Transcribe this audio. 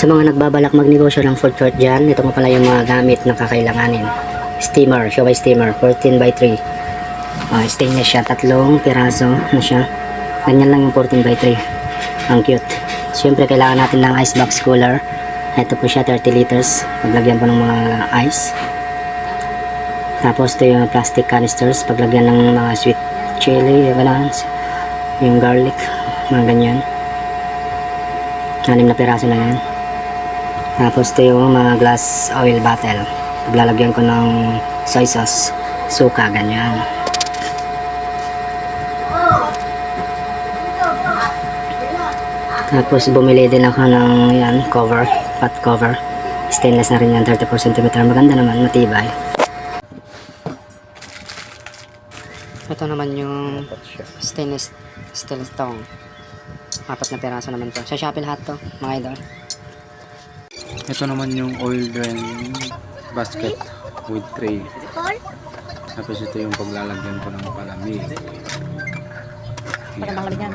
Sa mga nagbabalak magnegosyo ng food court dyan, ito nga pala yung mga gamit na kakailanganin. Steamer, Showay steamer, 14 by 3. Stainless siya, 3 piraso na siya. Ganyan lang yung 14 by 3. Ang cute. Siyempre kailangan natin ng ice box cooler. Ito po siya, 30 liters. Paglagyan po ng mga ice. Tapos ito yung plastic canisters. Paglagyan ng mga sweet chili, yung garlic, mga ganyan. 6 na piraso na yan. Tapos ito yung mga glass oil bottle. Paglalagyan ko ng soy sauce, suka, ganyan. Tapos bumili din ako ng yan, cover, pot cover. Stainless na rin yan, 34 cm. Maganda naman, matibay. Ito naman yung stainless tong. 4 na piraso naman to. Sa Shopee lahat to, mga idol. Ito naman yung oil drain basket with tray. Tapos ito yung paglalagyan ko ng palamig. Yan,